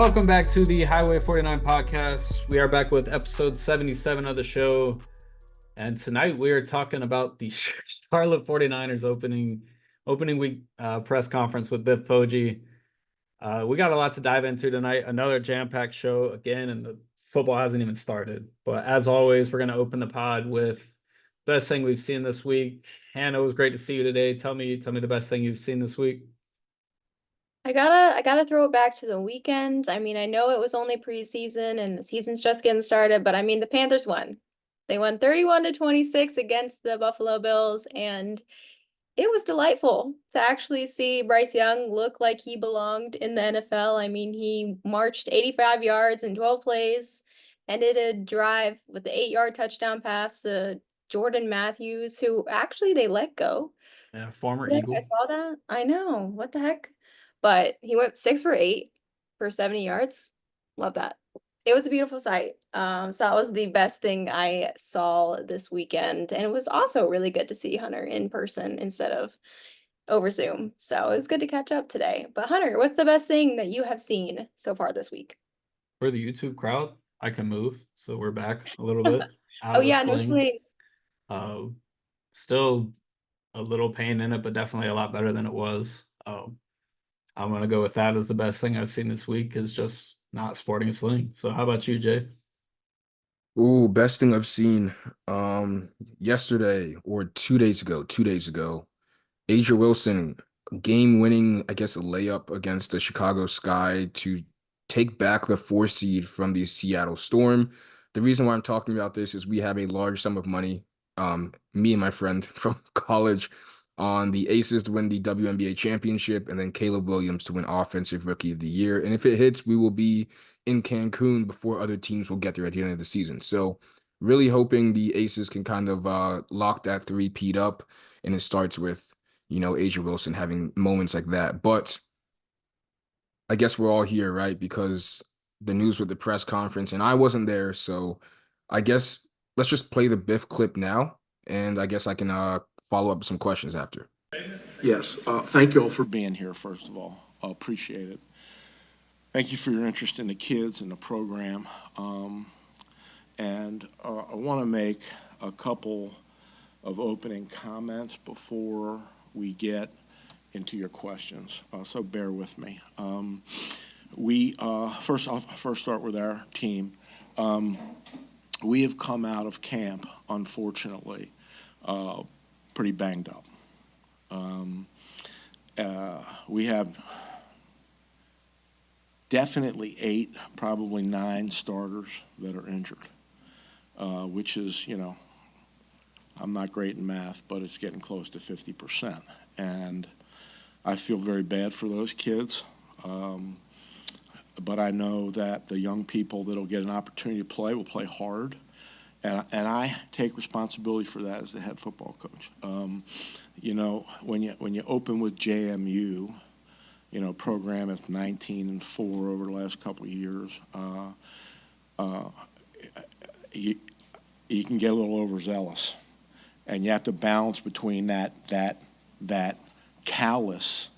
Welcome back to the Highway 49 podcast. We are back with episode 77 of the show. And tonight we are talking about the Charlotte 49ers opening week press conference with Biff Poggi. We got a lot to dive into tonight. Another jam-packed show again, and the football hasn't even started. But as always, we're going to open the pod with best thing we've seen this week. Hannah, it was great to see you today. Tell me the best thing you've seen this week. I gotta throw it back to the weekend. I mean, I know it was only preseason and the season's just getting started, but I mean, the Panthers won. They won 31-26 against the Buffalo Bills, and it was delightful to actually see Bryce Young look like he belonged in the NFL. I mean, he marched 85 yards in 12 plays, ended a drive with the 8-yard touchdown pass to Jordan Matthews, who actually they let go. Yeah, former Yeah, I Eagle. saw that. I know. What the heck? But he went 6 for 8 for 70 yards. Love that. It was a beautiful sight. So that was the best thing I saw this weekend. And it was also really good to see Hunter in person instead of over Zoom. So it was good to catch up today. But Hunter, what's the best thing that you have seen so far this week? For the YouTube crowd, I can move. So we're back a little bit out Oh of the yeah, no sling. swing. Uh, Still a little pain in it, but definitely a lot better than it was. I'm gonna go with that as the best thing I've seen this week is just not sporting a sling. So how about you, Jay? Ooh, best thing I've seen. Yesterday or 2 days ago, Asia Wilson game winning, I guess, a layup against the Chicago Sky to take back the 4 seed from the Seattle Storm. The reason why I'm talking about this is we have a large sum of money, me and my friend from college, on the Aces to win the WNBA championship, and then Caleb Williams to win Offensive Rookie of the Year. And if it hits, we will be in Cancun before other teams will get there at the end of the season. So really hoping the Aces can kind of lock that three-peat up, and it starts with, Asia Wilson having moments like that. But I guess we're all here, right? Because the news with the press conference, and I wasn't there. So I guess let's just play the Biff clip now. And I guess I can follow up with some questions after. Yes, thank you all for being here, first of all. I appreciate it. Thank you for your interest in the kids and the program. And I want to make a couple of opening comments before we get into your questions. So bear with me. I'll first start with our team. We have come out of camp, unfortunately, pretty banged up. We have definitely 8, probably 9 starters that are injured, which is, I'm not great in math, but it's getting close to 50%. And I feel very bad for those kids. But I know that the young people that will get an opportunity to play will play hard. And I take responsibility for that as the head football coach. When you open with JMU, program that's 19-4 over the last couple of years, you can get a little overzealous, and you have to balance between that callous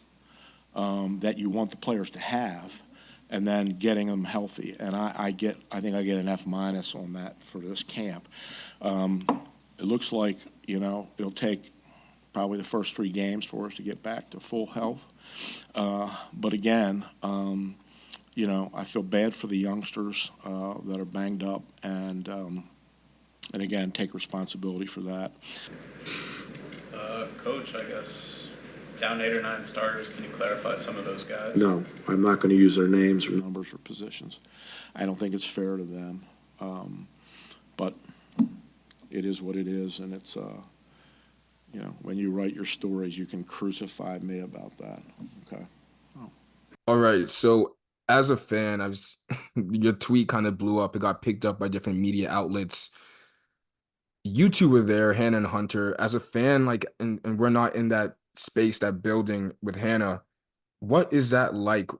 that you want the players to have, and then getting them healthy. And I think I get an F- on that for this camp. It looks like, it'll take probably the first 3 games for us to get back to full health. But again, I feel bad for the youngsters that are banged up, and again, take responsibility for that. Coach, I guess down 8 or 9 starters. Can you clarify some of those guys? No, I'm not going to use their names or numbers or positions. I don't think it's fair to them. But it is what it is, and it's, when you write your stories, you can crucify me about that. Okay. Oh. All right. So as a fan, your tweet kind of blew up. It got picked up by different media outlets. You two were there, Hannah and Hunter. As a fan, and we're not in that space, that building with Hannah. What is that like?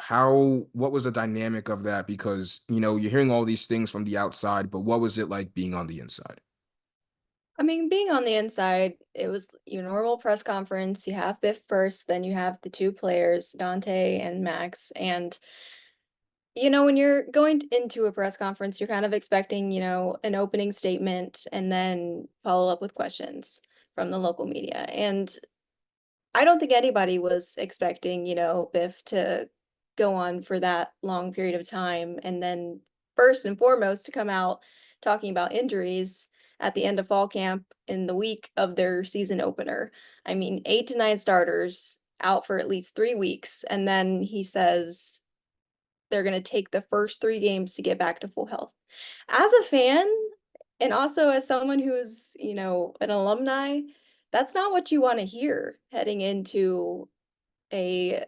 What was the dynamic of that? Because, you're hearing all these things from the outside, but what was it like being on the inside? I mean, being on the inside, it was your normal press conference. You have Biff first, then you have the 2 players, Dante and Max. And when you're going into a press conference, you're kind of expecting, an opening statement and then follow up with questions from the local media. And I don't think anybody was expecting, Biff to go on for that long period of time. And then first and foremost to come out talking about injuries at the end of fall camp in the week of their season opener. I mean, 8 to 9 starters out for at least 3 weeks. And then he says they're going to take the first 3 games to get back to full health. As a fan, and also as someone who's, an alumni, that's not what you want to hear heading into a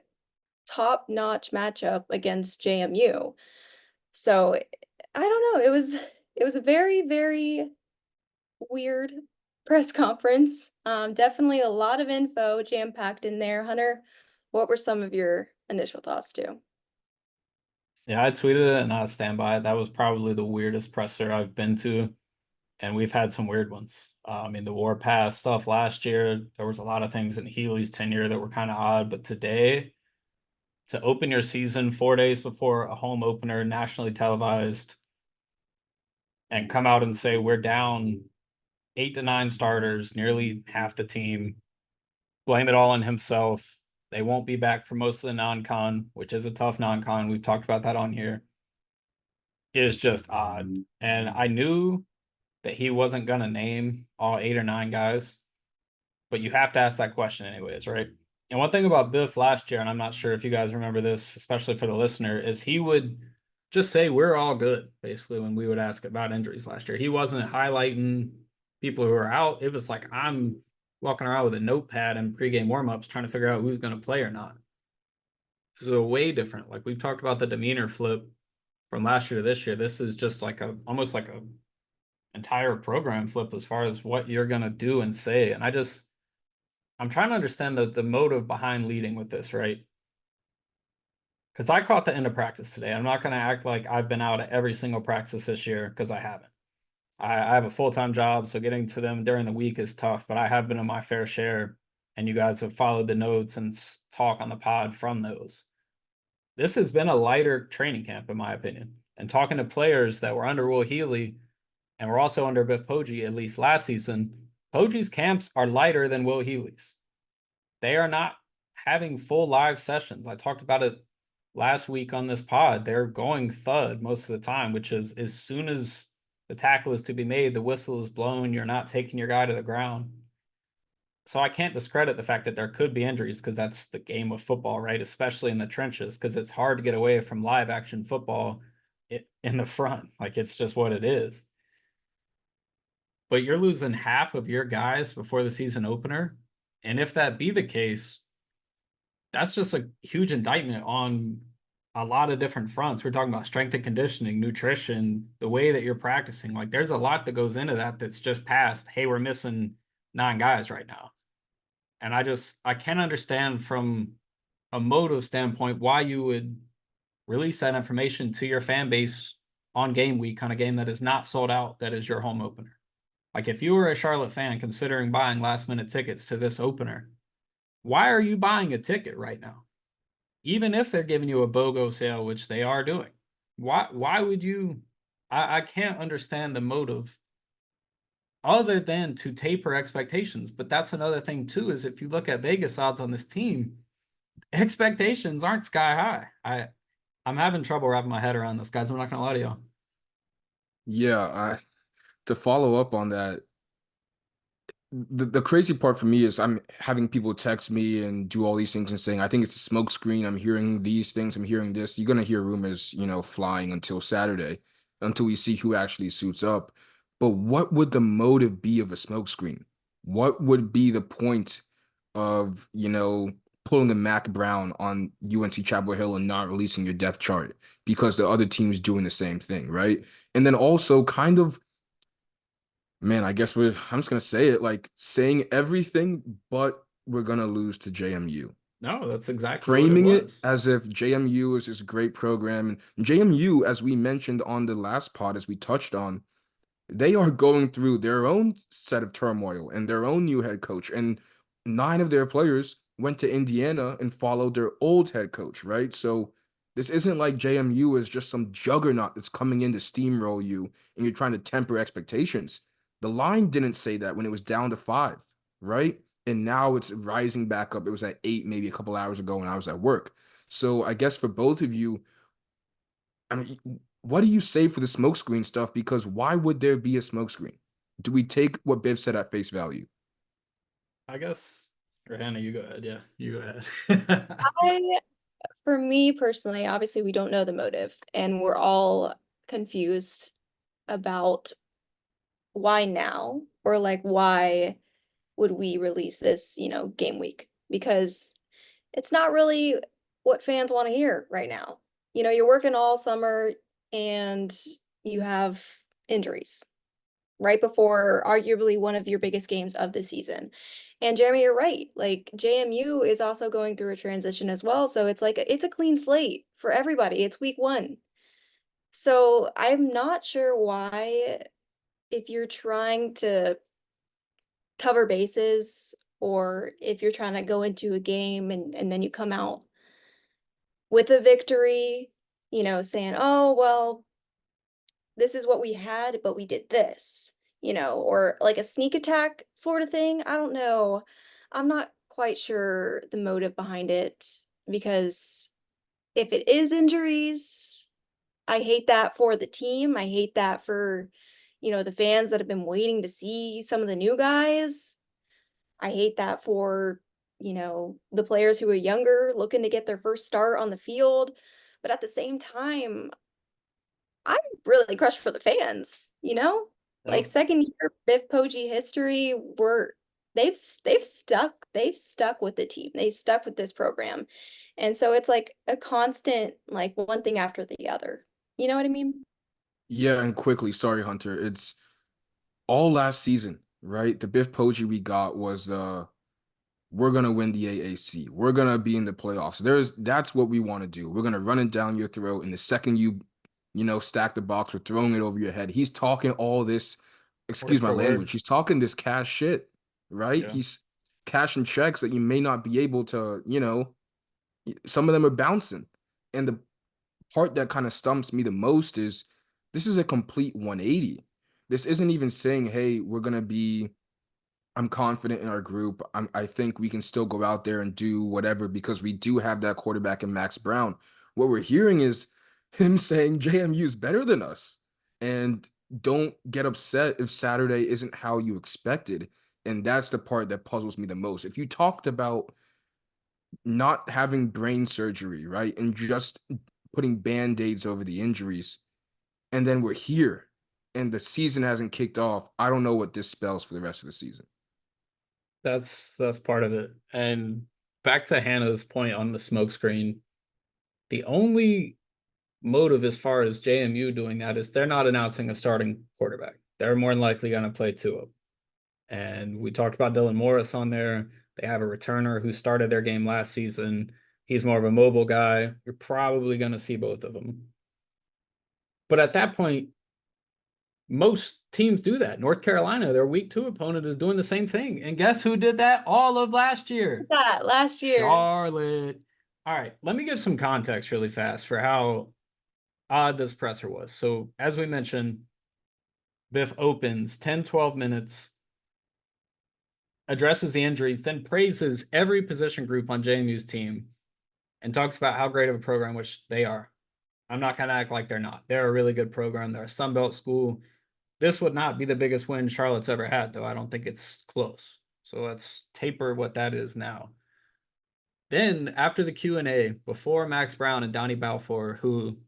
top-notch matchup against JMU. So I don't know. It was a very, very weird press conference. Definitely a lot of info jam-packed in there. Hunter, what were some of your initial thoughts too? Yeah, I tweeted it and I stand by it. That was probably the weirdest presser I've been to, and we've had some weird ones. I mean, the Warpath stuff last year, there was a lot of things in Healy's tenure that were kind of odd, but today, to open your season 4 days before a home opener, nationally televised, and come out and say we're down 8 to 9 starters, nearly half the team, blame it all on himself. They won't be back for most of the non-con, which is a tough non-con. We've talked about that on here. It is just odd. And I knew that he wasn't going to name all 8 or 9 guys, but you have to ask that question anyways, right? And one thing about Biff last year, and I'm not sure if you guys remember this, especially for the listener, is he would just say we're all good, basically, when we would ask about injuries last year. He wasn't highlighting people who are out. It was like I'm walking around with a notepad and pregame warmups trying to figure out who's going to play or not. This is a way different. Like we've talked about the demeanor flip from last year to this year. This is just like almost like a entire program flip as far as what you're going to do and say. And I'm trying to understand the motive behind leading with this, right? Because I caught the end of practice today. I'm not going to act like I've been out at every single practice this year because I haven't. I have a full-time job, so getting to them during the week is tough, but I have been in my fair share, and you guys have followed the notes and talk on the pod from those. This has been a lighter training camp, in my opinion. And talking to players that were under Will Healy and were also under Biff Poggi, at least last season, Poggi's camps are lighter than Will Healy's. They are not having full live sessions. I talked about it last week on this pod. They're going thud most of the time, which is as soon as the tackle is to be made, the whistle is blown, you're not taking your guy to the ground. So I can't discredit the fact that there could be injuries because that's the game of football, right? Especially in the trenches, because it's hard to get away from live action football in the front. Like it's just what it is. But you're losing half of your guys before the season opener. And if that be the case, that's just a huge indictment on a lot of different fronts. We're talking about strength and conditioning, nutrition, the way that you're practicing. Like there's a lot that goes into that that's just past, hey, we're missing 9 guys right now. And I can't understand from a motive standpoint why you would release that information to your fan base on game week on a game that is not sold out, that is your home opener. Like if you were a Charlotte fan considering buying last minute tickets to this opener, why are you buying a ticket right now? Even if they're giving you a BOGO sale, which they are doing, why would you? I can't understand the motive other than to taper expectations. But that's another thing too, is if you look at Vegas odds on this team, expectations aren't sky high. I'm having trouble wrapping my head around this, guys. I'm not gonna lie to y'all. Yeah, to follow up on that, the crazy part for me is I'm having people text me and do all these things and saying, I think it's a smoke screen. I'm hearing these things. I'm hearing this. You're going to hear rumors, flying until Saturday, until we see who actually suits up. But what would the motive be of a smoke screen? What would be the point of, pulling a Mac Brown on UNC Chapel Hill and not releasing your depth chart because the other team's doing the same thing, right? And then also kind of, man, I guess I'm just gonna say it, like saying everything, but we're gonna lose to JMU. No, that's exactly Framing what it it was. as if JMU is this great program. And JMU, as we mentioned on the last pod, as we touched on, they are going through their own set of turmoil and their own new head coach. And 9 of their players went to Indiana and followed their old head coach, right? So This isn't like JMU is just some juggernaut that's coming in to steamroll you and you're trying to temper expectations. The line didn't say that when it was down to 5, right? And now it's rising back up. It was at 8 maybe a couple hours ago when I was at work. So I guess for both of you, I mean, what do you say for the smokescreen stuff? Because why would there be a smokescreen? Do we take what Biff said at face value? I guess, or Hannah, you go ahead. Yeah, you go ahead. For me personally, obviously we don't know the motive and we're all confused about why now, or like why would we release this, game week? Because it's not really what fans want to hear right now. You're working all summer and you have injuries right before arguably one of your biggest games of the season. And Jeremy, you're right. Like JMU is also going through a transition as well. So it's like it's a clean slate for everybody. It's week 1. So I'm not sure why, if you're trying to cover bases or if you're trying to go into a game and then you come out with a victory, saying, oh, well, this is what we had, but we did this, or like a sneak attack sort of thing. I don't know. I'm not quite sure the motive behind it because if it is injuries, I hate that for the team. I hate that for, the fans that have been waiting to see some of the new guys. I hate that for, the players who are younger looking to get their first start on the field. But at the same time, I'm really crushed for the fans, like Yep. second year Biff Poggi history, they've stuck with the team. They've stuck with this program. And so it's like a constant, like one thing after the other. You know what I mean? Yeah, and quickly, sorry, Hunter. It's all last season, right? The Biff Poggi we got was we're gonna win the AAC. We're gonna be in the playoffs. That's what we want to do. We're gonna run it down your throat. And the second you stack the box, we're throwing it over your head. He's talking all this, Word excuse my for language. word. He's talking this cash shit, right? Yeah. He's cashing checks that you may not be able to, some of them are bouncing. And the part that kind of stumps me the most is this is a complete 180. This isn't even saying, hey, I'm confident in our group. I think we can still go out there and do whatever because we do have that quarterback in Max Brown. What we're hearing is him saying JMU is better than us. And don't get upset if Saturday isn't how you expected. And that's the part that puzzles me the most. If you talked about not having brain surgery, right? And just putting band-aids over the injuries, and then we're here and the season hasn't kicked off, I don't know what this spells for the rest of the season. That's part of it. And back to Hannah's point on the smoke screen, the only motive as far as JMU doing that is they're not announcing a starting quarterback. They're more than likely going to play 2 of them. And we talked about Dylan Morris on there. They have a returner who started their game last season. He's more of a mobile guy. You're probably going to see both of them. But at that point, most teams do that. North Carolina, their week 2 opponent is doing the same thing. And guess who did that all of last year? That last year. Charlotte. All right, let me give some context really fast for how odd this presser was. So, as we mentioned, Biff opens 10, 12 minutes, addresses the injuries, then praises every position group on JMU's team and talks about how great of a program, which they are. I'm not going to act like they're not. They're a really good program. They're a Sunbelt school. This would not be the biggest win Charlotte's ever had, though. I don't think it's close. So let's taper what that is now. Then after the Q&A, before Max Brown and Donnie Balfour, who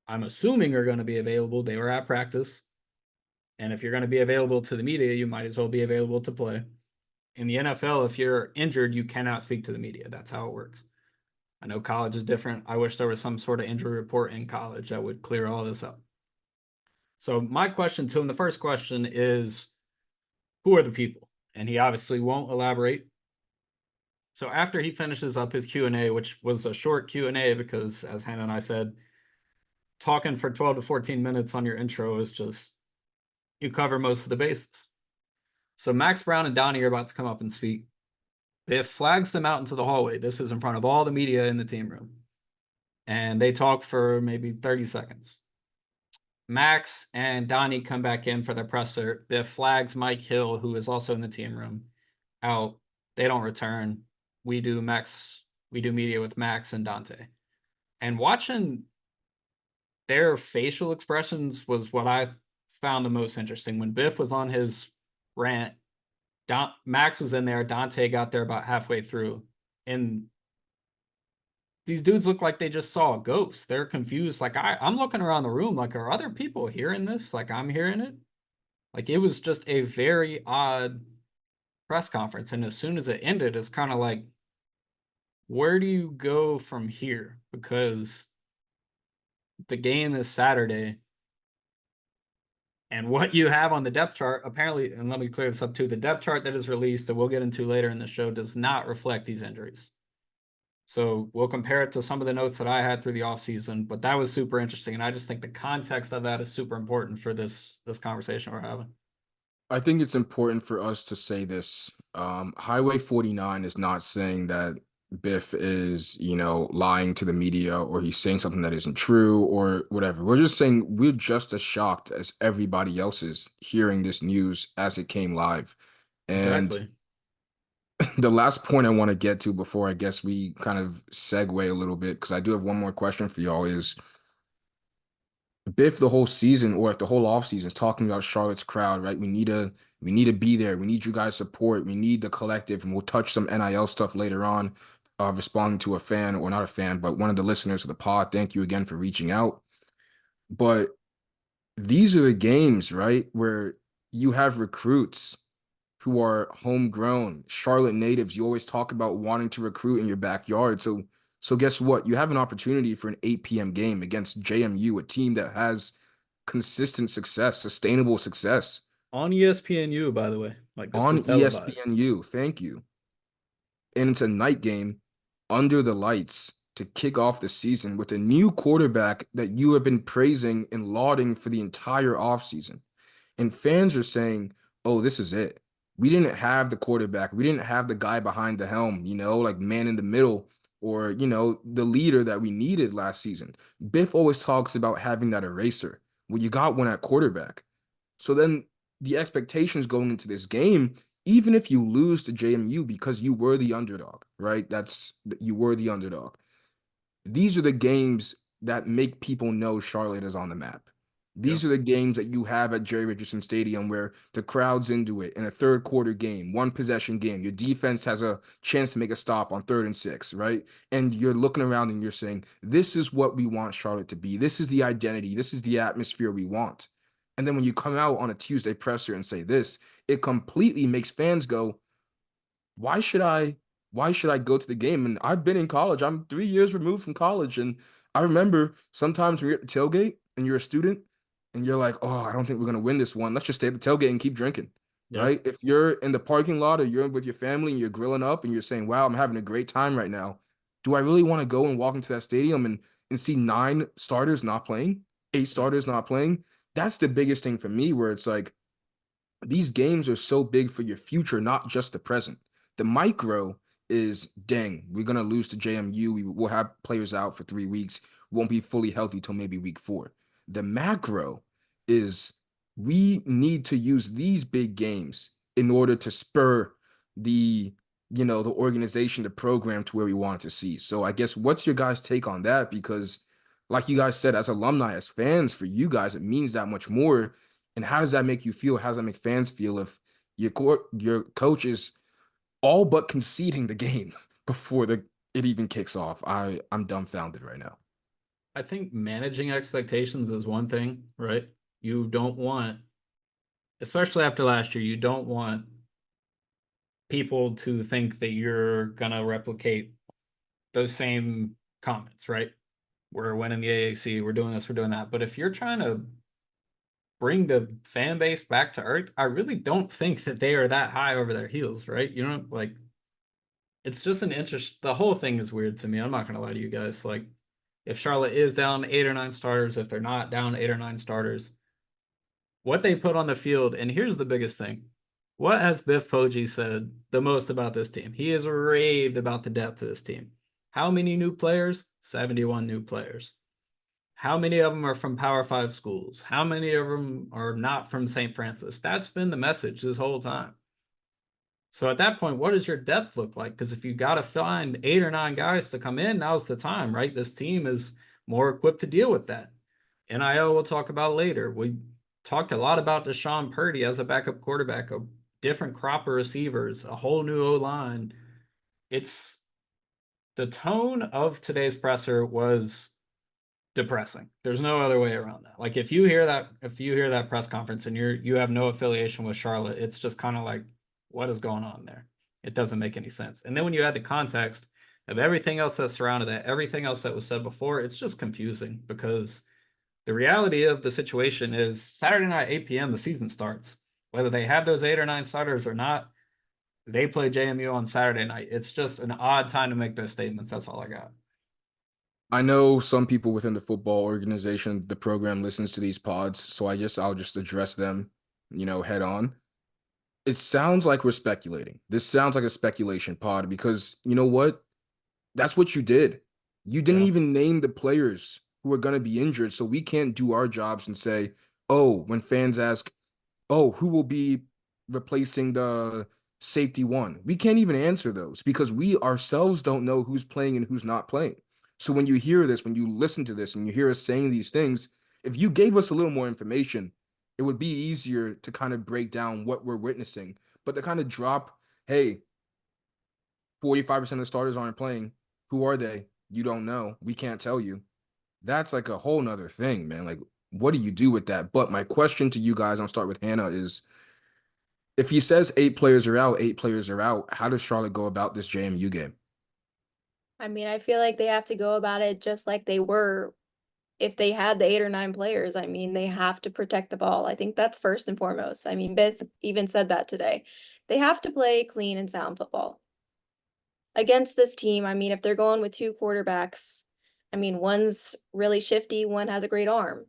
I'm assuming are going to be available, they were at practice. And if you're going to be available to the media, you might as well be available to play. In the NFL, if you're injured, you cannot speak to the media. That's how it works. I know college is different. I wish there was some sort of injury report in college that would clear all this up. So my question to him, the first question is, who are the people? And he obviously won't elaborate. So after he finishes up his Q&A, which was a short Q&A because, as Hannah and I said, talking for 12 to 14 minutes on your intro is just, you cover most of the bases. So Max Brown and Donnie are about to come up and speak. Biff flags them out into the hallway. This is in front of all the media in the team room. and they talk for maybe 30 seconds. Max and Donnie come back in for their presser. Biff flags Mike Hill, who is also in the team room, out. They don't return. We do media with Max and Dante. And watching their facial expressions was what I found the most interesting. When Biff was on his rant, Max was in there, Dante got there about halfway through, and these dudes look like they just saw a ghost. They're confused. Like I'm looking around the room, like, are other people hearing this? Like I'm hearing it. Like it was just a very odd press conference. And as soon as it ended, it's kind of like, where do you go from here? Because the game is Saturday. And what you have on the depth chart, apparently, and let me clear this up too, the depth chart that is released that we'll get into later in the show does not reflect these injuries. So we'll compare it to some of the notes that I had through the offseason, but that was super interesting. And I just think the context of that is super important for this conversation we're having. I think it's important for us to say this. Highway 49 is not saying that Biff is, lying to the media or he's saying something that isn't true or whatever. We're just saying we're just as shocked as everybody else is hearing this news as it came live. And Exactly. the last point I want to get to before I guess we kind of segue a little bit, because I do have one more question for y'all, is Biff the whole season or like the whole offseason is talking about Charlotte's crowd, right? We need to be there. We need you guys' support. We need the collective, and we'll touch some NIL stuff later on, responding to a fan, or not a fan, but one of the listeners of the pod. Thank you again for reaching out. But these are the games, right, where you have recruits who are homegrown, Charlotte natives. You always talk about wanting to recruit in your backyard. So guess what? You have an opportunity for an 8 p.m. game against JMU, a team that has consistent success, sustainable success. On ESPNU, by the way. Like this On is televised. ESPNU. Thank you. And it's a night game under the lights to kick off the season with a new quarterback that you have been praising and lauding for the entire offseason. And fans are saying, oh, this is it. We didn't have the quarterback. We didn't have the guy behind the helm, like man in the middle, or, the leader that we needed last season. Biff always talks about having that eraser. Well, you got one at quarterback. So then the expectations going into this game, even if you lose to JMU because you were the underdog, right? You were the underdog. These are the games that make people know Charlotte is on the map. These are the games that you have at Jerry Richardson Stadium where the crowd's into it in a third quarter game, one possession game. Your defense has a chance to make a stop on 3rd and 6, right? And you're looking around and you're saying, this is what we want Charlotte to be. This is the identity. This is the atmosphere we want. And then when you come out on a Tuesday presser and say this, it completely makes fans go, why should I go to the game? And I've been in college. I'm 3 years removed from college. And I remember sometimes when you're at the tailgate and you're a student and you're like, oh, I don't think we're going to win this one. Let's just stay at the tailgate and keep drinking, right? If you're in the parking lot or you're with your family and you're grilling up and you're saying, wow, I'm having a great time right now. Do I really want to go and walk into that stadium and see 9 starters not playing, 8 starters not playing? That's the biggest thing for me, where it's like, these games are so big for your future, not just the present. The micro is, dang, we're going to lose to JMU. We will have players out for 3 weeks. Won't be fully healthy till maybe week 4. The macro is, we need to use these big games in order to spur the organization, the program to where we want to see. So I guess, what's your guys' take on that? Because like you guys said, as alumni, as fans, for you guys, it means that much more. And how does that make you feel? How does that make fans feel if your coach is all but conceding the game before it even kicks off? I'm dumbfounded right now. I think managing expectations is one thing, right? You don't want, especially after last year, you don't want people to think that you're going to replicate those same comments, right? We're winning the AAC, we're doing this, we're doing that. But if you're trying to bring the fan base back to earth, I really don't think that they are that high over their heels, right? Like, it's just an interest. The whole thing is weird to me. I'm not going to lie to you guys. Like, if Charlotte is down 8 or 9 starters, if they're not down 8 or 9 starters, what they put on the field, and here's the biggest thing. What has Biff Poggi said the most about this team? He has raved about the depth of this team. How many new players? 71 new players. How many of them are from Power 5 schools? How many of them are not from St. Francis? That's been the message this whole time. So at that point, what does your depth look like? Because if you got to find 8 or 9 guys to come in, now's the time, right? This team is more equipped to deal with that. NIL we'll talk about later. We talked a lot about Deshaun Purdy as a backup quarterback, a different crop of receivers, a whole new O-line. It's the tone of today's presser was depressing. There's no other way around that. Like if you hear that press conference and you have no affiliation with Charlotte, it's just kind of like, what is going on there? It doesn't make any sense. And then when you add the context of everything else that surrounded that, everything else that was said before, it's just confusing because the reality of the situation is Saturday night, 8 p.m., the season starts. Whether they have those 8 or 9 starters or not, they play JMU on Saturday night. It's just an odd time to make those statements. That's all I got. I know some people within the football organization, the program listens to these pods, so I'll just address them, head on. It sounds like we're speculating. This sounds like a speculation pod because you know what? That's what you did. You didn't even name the players who are going to be injured, so we can't do our jobs and say, oh, when fans ask, oh, who will be replacing the safety one? We can't even answer those because we ourselves don't know who's playing and who's not playing. So when you hear this, when you listen to this and you hear us saying these things, if you gave us a little more information, it would be easier to kind of break down what we're witnessing. But to kind of drop, hey, 45% of the starters aren't playing. Who are they? You don't know. We can't tell you. That's like a whole nother thing, man. Like, what do you do with that? But my question to you guys, I'll start with Hannah, is if he says 8 players are out, 8 players are out, how does Charlotte go about this JMU game? I mean, I feel like they have to go about it just like they were if they had the 8 or 9 players. I mean, they have to protect the ball. I think that's first and foremost. I mean, Biff even said that today. They have to play clean and sound football. Against this team, I mean, if they're going with 2 quarterbacks, I mean, one's really shifty, one has a great arm.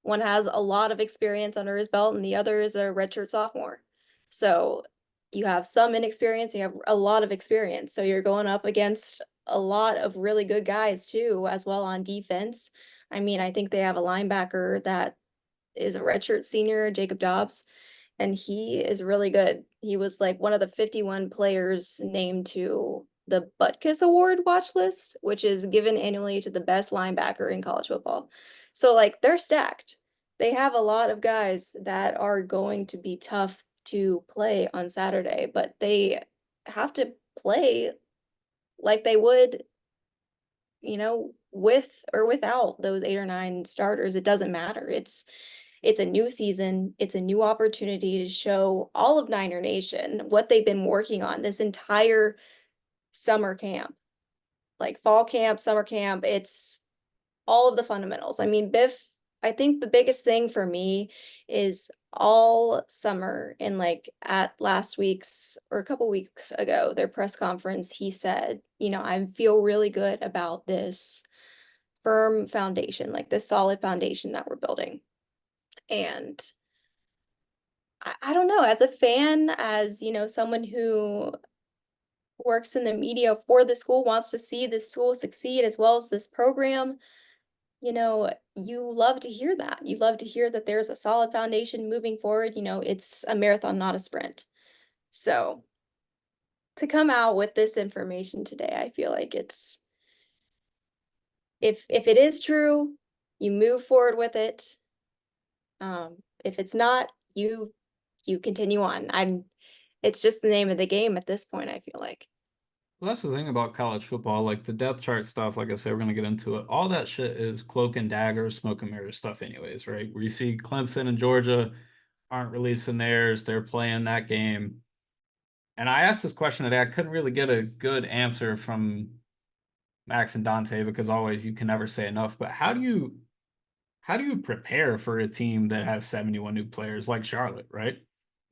One has a lot of experience under his belt, and the other is a redshirt sophomore. So you have some inexperience, you have a lot of experience. So you're going up against a lot of really good guys too, as well on defense. I mean, I think they have a linebacker that is a redshirt senior, Jacob Dobbs, and he is really good. He was like one of the 51 players named to the Butkus Award watch list, which is given annually to the best linebacker in college football. So like they're stacked. They have a lot of guys that are going to be tough to play on Saturday, but they have to play like they would, with or without those 8 or 9 starters. It doesn't matter. It's a new season. It's a new opportunity to show all of Niner Nation what they've been working on this entire summer camp, like fall camp, summer camp. It's all of the fundamentals. I mean, Biff, I think the biggest thing for me is all summer and like at last week's or a couple weeks ago, their press conference, he said, I feel really good about this firm foundation, like this solid foundation that we're building. And I don't know, as a fan, as someone who works in the media for the school, wants to see this school succeed as well as this program, you love to hear that. You love to hear that there's a solid foundation moving forward. It's a marathon, not a sprint. So to come out with this information today, I feel like it's if it is true, you move forward with it. If it's not, you continue on. It's just the name of the game at this point, I feel like. Well, that's the thing about college football. Like the depth chart stuff, like I said, we're going to get into it. All that shit is cloak and dagger, smoke and mirrors stuff, anyways, right? Where you see Clemson and Georgia aren't releasing theirs, they're playing that game. And I asked this question today. I couldn't really get a good answer from Max and Dante because always you can never say enough. But how do you prepare for a team that has 71 new players like Charlotte, right?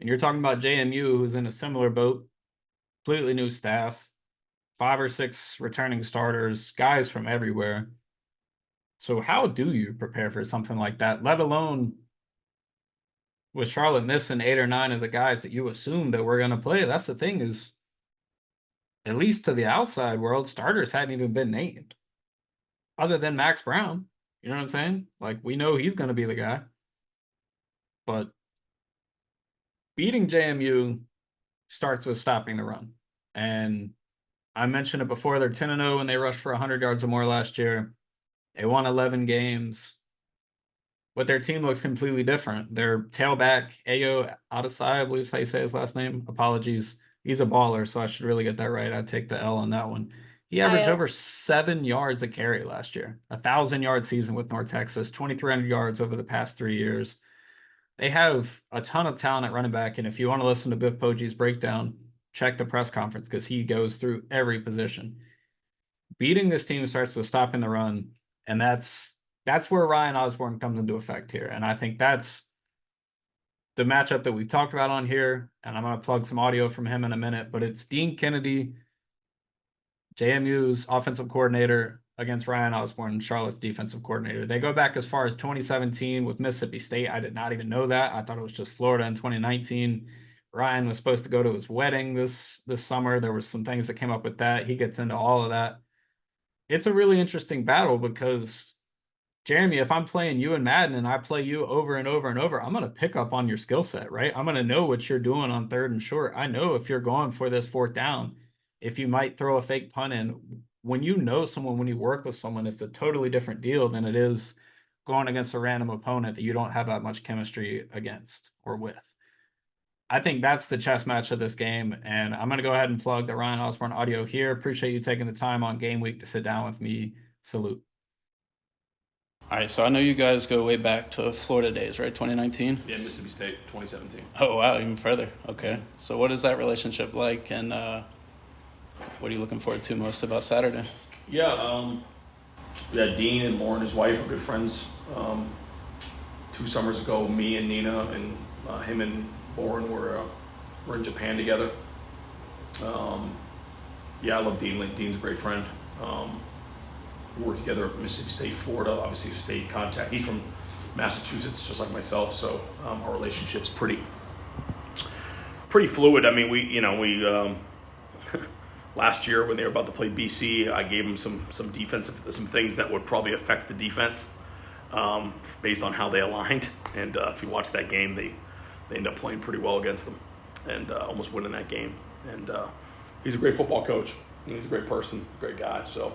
And you're talking about JMU, who's in a similar boat, completely new staff, 5 or 6 returning starters, guys from everywhere. So how do you prepare for something like that, let alone with Charlotte missing 8 or 9 of the guys that you assume that we're going to play? That's the thing is at least to the outside world, starters hadn't even been named other than Max Brown. You know what I'm saying? Like, we know he's going to be the guy. But beating JMU starts with stopping the run. And I mentioned it before, they're 10-0 when they rushed for 100 yards or more last year. They won 11 games. But their team looks completely different. Their tailback, Ayo Adesai, I believe is how you say his last name. Apologies. He's a baller, so I should really get that right. I'd take the L on that one. He averaged over 7 yards a carry last year. 1,000-yard season with North Texas, 2,300 yards over the past 3 years. They have a ton of talent at running back, and if you want to listen to Biff Poggi's breakdown, check the press conference because he goes through every position. Beating this team starts with stopping the run, and that's where Ryan Osborn comes into effect here. And I think that's the matchup that we've talked about on here, and I'm going to plug some audio from him in a minute, but it's Dean Kennedy, JMU's offensive coordinator, against Ryan Osborn, Charlotte's defensive coordinator. They go back as far as 2017 with Mississippi State. I did not even know that. I thought it was just Florida in 2019. Ryan was supposed to go to his wedding this summer. There was some things that came up with that. He gets into all of that. It's a really interesting battle because, Jeremy, if I'm playing you in Madden and I play you over and over and over, I'm going to pick up on your skill set, right? I'm going to know what you're doing on 3rd and short. I know if you're going for this 4th down, if you might throw a fake punt in. When you know someone, when you work with someone, it's a totally different deal than it is going against a random opponent that you don't have that much chemistry against or with. I think that's the chess match of this game, and I'm going to go ahead and plug the Ryan Osborn audio here. Appreciate you taking the time on game week to sit down with me. Salute. All right, so I know you guys go way back to Florida days, right? 2019? Yeah, Mississippi State, 2017. Oh, wow, even further. Okay. So what is that relationship like, and what are you looking forward to most about Saturday? Yeah, Dean and Lauren, his wife, are good friends. 2 summers ago, me and Nina and him and Lauren were in Japan together. I love Dean. Dean's a great friend. We worked together at Mississippi State, Florida, obviously state contact. He's from Massachusetts, just like myself, so our relationship's pretty fluid. I mean, we last year when they were about to play BC, I gave them some things that would probably affect the defense based on how they aligned. And if you watch that game, they ended up playing pretty well against them and almost winning that game. And he's a great football coach. He's a great person, great guy. So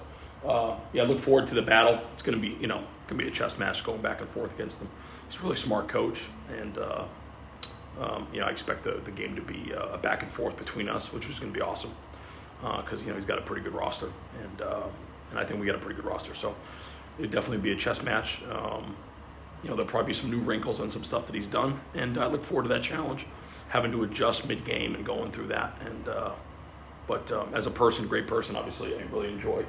I look forward to the battle. It's going to be a chess match going back and forth against him. He's a really smart coach, and I expect the game to be a back and forth between us, which is going to be awesome. Because he's got a pretty good roster, and I think we got a pretty good roster. So it'd definitely be a chess match. There'll probably be some new wrinkles and some stuff that he's done, and I look forward to that challenge, having to adjust mid-game and going through that. And but as a person, great person, obviously, I really enjoy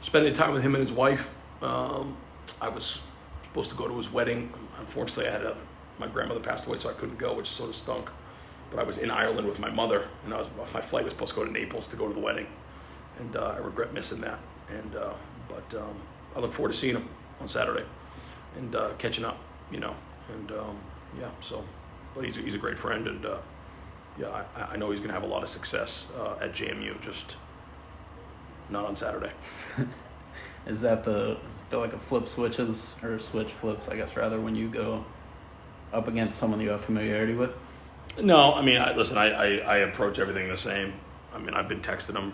spending time with him and his wife. I was supposed to go to his wedding. Unfortunately, my grandmother passed away, so I couldn't go, which sort of stunk. But I was in Ireland with my mother, and my flight was supposed to go to Naples to go to the wedding, and I regret missing that. And but I look forward to seeing him on Saturday and catching up, And so, but he's a great friend, and I know he's going to have a lot of success at JMU, just not on Saturday. Is that I feel like a switch flips, I guess, rather, when you go up against someone you have familiarity with? No, I mean, I approach everything the same. I mean, I've been texting him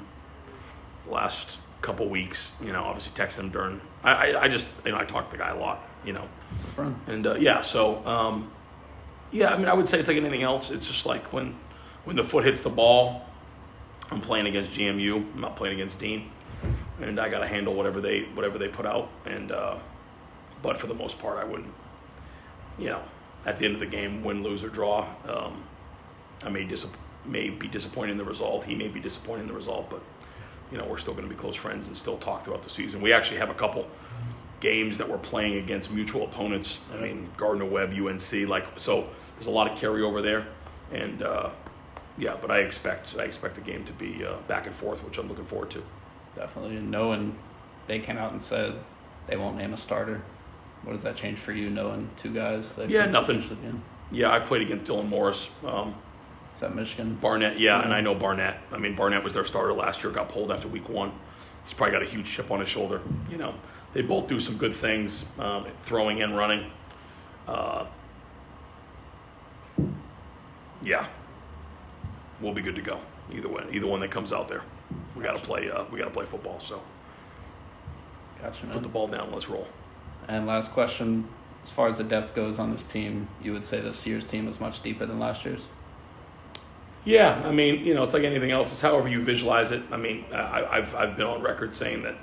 the last couple weeks, obviously texting him during, I just, I talk to the guy a lot, Fun. And so, I mean, I would say it's like anything else. It's just like when the foot hits the ball, I'm playing against GMU, I'm not playing against Dean, and I got to handle whatever they put out. And, but for the most part, I wouldn't, at the end of the game, win, lose, or draw. I may be disappointed in the result. He may be disappointed in the result, but we're still going to be close friends and still talk throughout the season. We actually have a couple games that we're playing against mutual opponents. I mean, Gardner-Webb, UNC, so there's a lot of carryover there, and but I expect the game to be back and forth, which I'm looking forward to. Definitely, knowing they came out and said they won't name a starter. What does that change for you, knowing 2 guys? That Nothing. Yeah, I played against Dylan Morris Is that Michigan? Barnett, yeah, and I know Barnett. I mean, Barnett was their starter last year, got pulled after week 1. He's probably got a huge chip on his shoulder. You know, they both do some good things, throwing and running. Yeah, we'll be good to go. Either one that comes out there, we got to play. We got to play football. So, Gotcha, man. put the ball down. Let's roll. And last question, as far as the depth goes on this team, you would say this year's team is much deeper than last year's? Yeah, I mean, you know, it's like anything else. It's however you visualize it. I mean, I've been on record saying that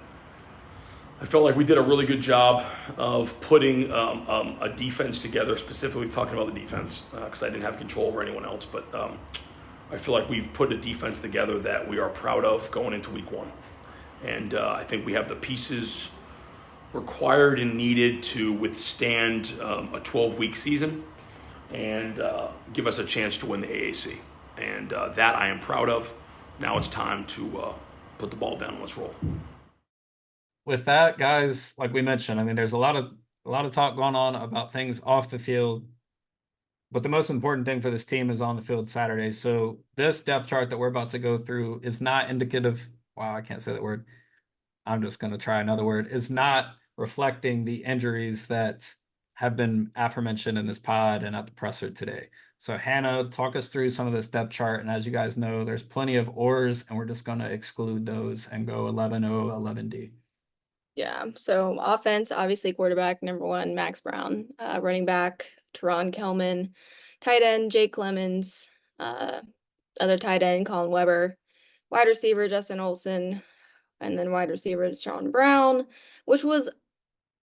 I felt like we did a really good job of putting a defense together, specifically talking about the defense, because I didn't have control over anyone else. But I feel like we've put a defense together that we are proud of going into week 1. And I think we have the pieces required and needed to withstand a 12-week season and give us a chance to win the AAC. And that I am proud of. Now it's time to put the ball down and let's roll. With that, guys, like we mentioned, I mean, there's a lot of talk going on about things off the field, but the most important thing for this team is on the field Saturday. So this depth chart that we're about to go through is not indicative. Wow, I can't say that word. I'm just going to try another word. Is not reflecting the injuries that have been aforementioned in this pod and at the presser today. So Hannah, talk us through some of this depth chart. And as you guys know, there's plenty of ors, and we're just going to exclude those and go 11-0, 11D. Yeah, so offense, obviously quarterback, number 1, Max Brown, running back, Teron Kelman, tight end, Jake Clemens, other tight end, Colin Weber, wide receiver, Justin Olson, and then wide receiver, Sean Brown, which was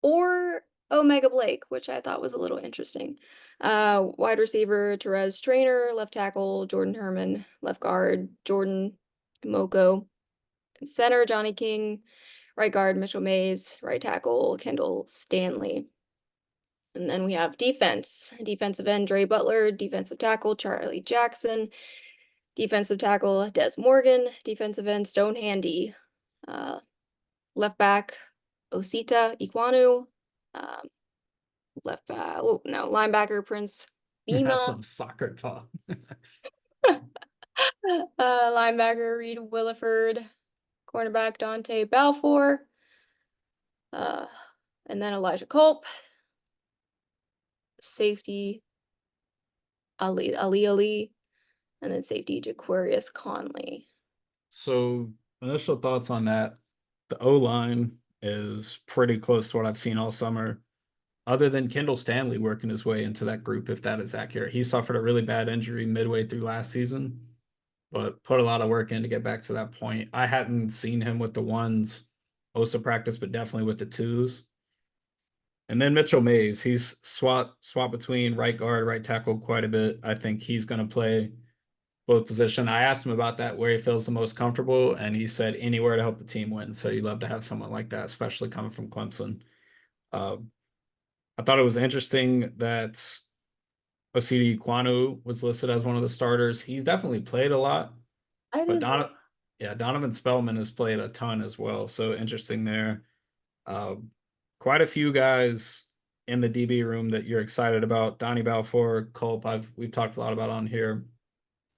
or Omega Blake, which I thought was a little interesting. Wide receiver, Therese Trainer, left tackle, Jordan Herman, left guard, Jordan Moko, center, Johnny King, right guard, Mitchell Mays, right tackle, Kendall Stanley. And then we have defense, defensive end, Dre Butler, defensive tackle, Charlie Jackson, defensive tackle, Des Morgan, defensive end, Stone Handy, left back, Osita Ikwanu, linebacker, Prince That's Bima, some soccer talk. linebacker, Reed Williford, cornerback, Dante Balfour, and then Elijah Culp, safety, Ali, and then safety, Jaquarius Conley. So initial thoughts on that. The O-line is pretty close to what I've seen all summer, other than Kendall Stanley working his way into that group, if that is accurate. He suffered a really bad injury midway through last season, but put a lot of work in to get back to that point. I hadn't seen him with the 1s most of practice, but definitely with the 2s. And then Mitchell Mays, he's swap between right guard, right tackle quite a bit. I think he's going to play both position. I asked him about that, where he feels the most comfortable, and he said anywhere to help the team win. So you love to have someone like that, especially coming from Clemson. I thought it was interesting that Osita Ikwanu was listed as one of the starters. He's definitely played a lot, but Donovan Spellman has played a ton as well. So interesting there. Quite a few guys in the DB room that you're excited about. Donnie Balfour, Culp, we've talked a lot about on here.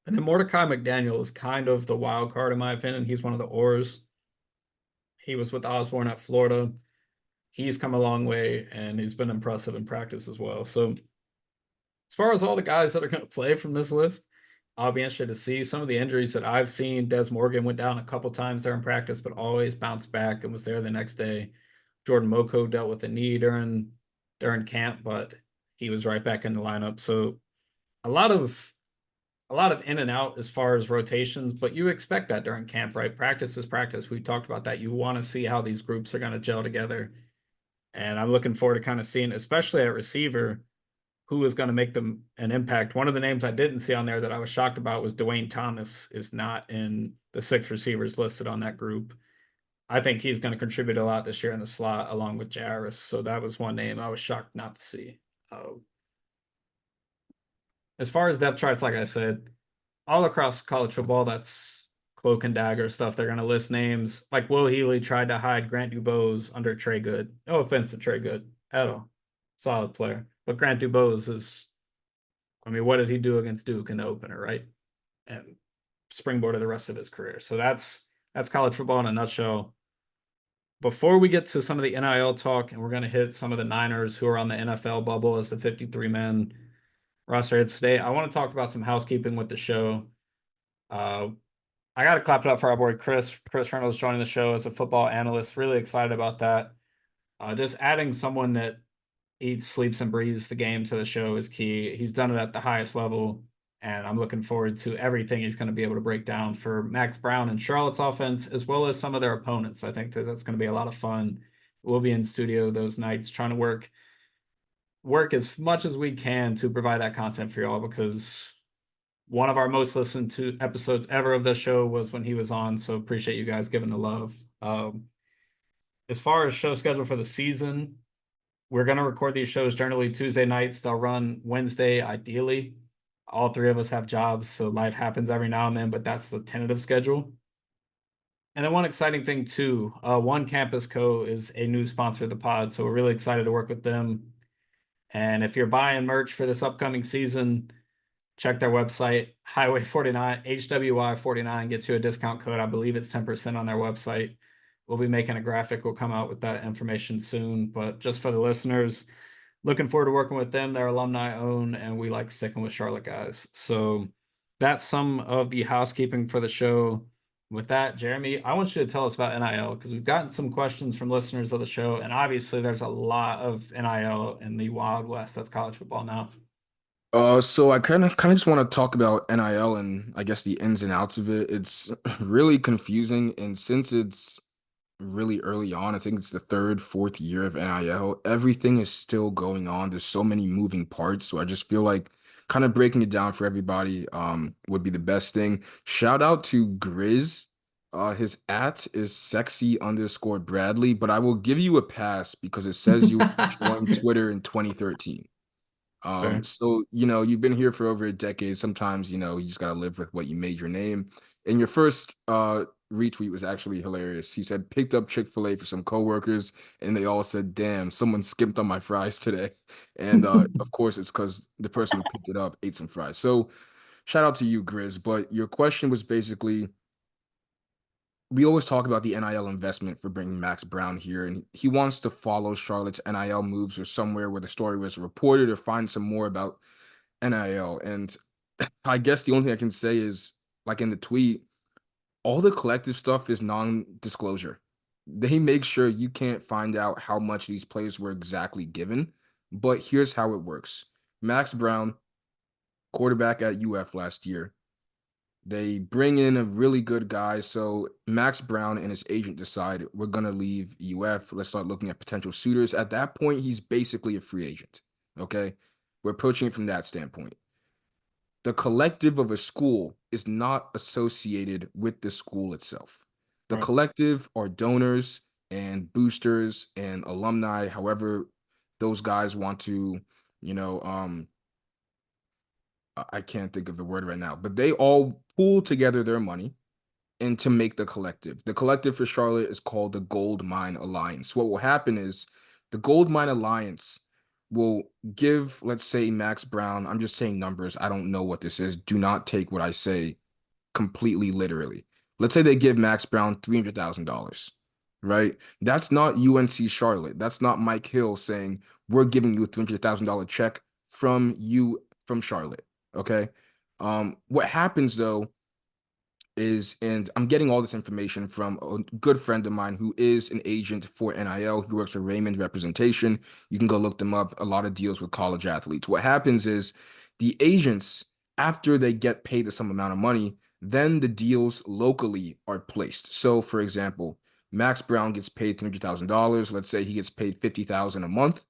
And then Mordecai McDaniel is kind of the wild card, in my opinion. He's one of the ors. He was with Osborn at Florida. He's come a long way, and he's been impressive in practice as well. So as far as all the guys that are going to play from this list, I'll be interested to see some of the injuries that I've seen. Des Morgan went down a couple times there in practice, but always bounced back and was there the next day. Jordan Moko dealt with a knee during camp, but he was right back in the lineup. So a lot of in and out as far as rotations, but you expect that during camp, right? Practice is practice. We talked about that. You want to see how these groups are going to gel together. And I'm looking forward to kind of seeing, especially at receiver, who is going to make them an impact. One of the names I didn't see on there that I was shocked about was Dwayne Thomas is not in the 6 receivers listed on that group. I think he's going to contribute a lot this year in the slot along with Jairus. So that was one name I was shocked not to see. As far as depth charts, like I said, all across college football, that's cloak and dagger stuff. They're going to list names like Will Healy tried to hide Grant Dubose under Trey Good. No offense to Trey Good at all. Solid player. But Grant Dubose is, I mean, what did he do against Duke in the opener, right? and springboard to the rest of his career. So that's college football in a nutshell. Before we get to some of the NIL talk, and we're going to hit some of the Niners who are on the NFL bubble as the 53-man roster hits today, I want to talk about some housekeeping with the show. I got to clap it up for our boy Chris Reynolds joining the show as a football analyst. Really excited about that. Just adding someone that eats, sleeps, and breathes the game to the show is key. He's done it at the highest level, and I'm looking forward to everything he's going to be able to break down for Max Brown and Charlotte's offense, as well as some of their opponents. I think that's going to be a lot of fun. We'll be in studio those nights trying to work as much as we can to provide that content for y'all, because one of our most listened to episodes ever of the show was when he was on. So appreciate you guys giving the love. As far as show schedule for the season, we're going to record these shows generally Tuesday nights. They'll run Wednesday, ideally. All three of us have jobs, so life happens every now and then, but that's the tentative schedule. And then one exciting thing too, One Campus Co. is a new sponsor of the pod, so we're really excited to work with them. And if you're buying merch for this upcoming season, check their website. Highway 49, HWY 49 gets you a discount code. I believe it's 10% on their website. We'll be making a graphic. We'll come out with that information soon. But just for the listeners, looking forward to working with them. They're alumni owned, and we like sticking with Charlotte guys. So that's some of the housekeeping for the show. With that, Jeremy, I want you to tell us about NIL, because we've gotten some questions from listeners of the show, and obviously there's a lot of NIL in the Wild West. That's college football now. So I kind of just want to talk about NIL and I guess the ins and outs of it. It's really confusing, and since it's really early on, I think it's the third, fourth year of NIL, everything is still going on. There's so many moving parts, so I just feel like kind of breaking it down for everybody would be the best thing. Shout out to Grizz. His at is sexy_Bradley, but I will give you a pass because it says you joined Twitter in 2013. Fair. So, you've been here for over a decade. Sometimes, you just got to live with what you made your name. And your first retweet was actually hilarious. He said, picked up Chick-fil-A for some coworkers, and they all said, damn, someone skimped on my fries today. And of course, it's because the person who picked it up ate some fries. So shout out to you, Grizz. But your question was basically, we always talk about the NIL investment for bringing Max Brown here, and he wants to follow Charlotte's NIL moves or somewhere where the story was reported or find some more about NIL. And I guess the only thing I can say is, like in the tweet, all the collective stuff is non-disclosure. They make sure you can't find out how much these players were exactly given, but here's how it works. Max Brown, quarterback at UF last year, they bring in a really good guy. So Max Brown and his agent decide we're going to leave UF. Let's start looking at potential suitors. At that point, he's basically a free agent. Okay. We're approaching it from that standpoint. The collective of a school is not associated with the school itself. The Right. collective are donors and boosters and alumni, however those guys want to, I can't think of the word right now, but they all pool together their money and to make the collective. The collective for Charlotte is called the Gold Mine Alliance. What will happen is the Gold Mine Alliance will give, let's say, Max Brown, I'm just saying numbers. I don't know what this is. Do not take what I say completely literally. Let's say they give Max Brown $300,000, right? That's not UNC Charlotte. That's not Mike Hill saying, we're giving you a $300,000 check from Charlotte. Okay. What happens though is, and I'm getting all this information from a good friend of mine who is an agent for NIL, who works for Raymond Representation. You can go look them up. A lot of deals with college athletes. What happens is the agents, after they get paid some amount of money, then the deals locally are placed. So for example, Max Brown gets paid $300,000. Let's say he gets paid $50,000 a month.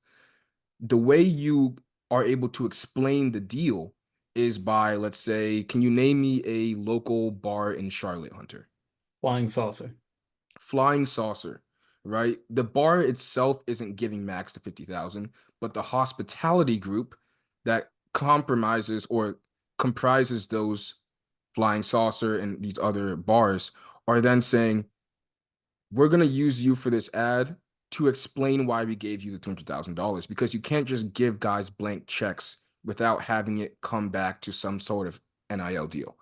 The way you are able to explain the deal is by, let's say, can you name me a local bar in Charlotte, Hunter? Flying Saucer. Flying Saucer, right? The bar itself isn't giving Max the 50,000, but the hospitality group that comprises those Flying Saucer and these other bars are then saying, we're going to use you for this ad to explain why we gave you the $200,000, because you can't just give guys blank checks without having it come back to some sort of NIL deal.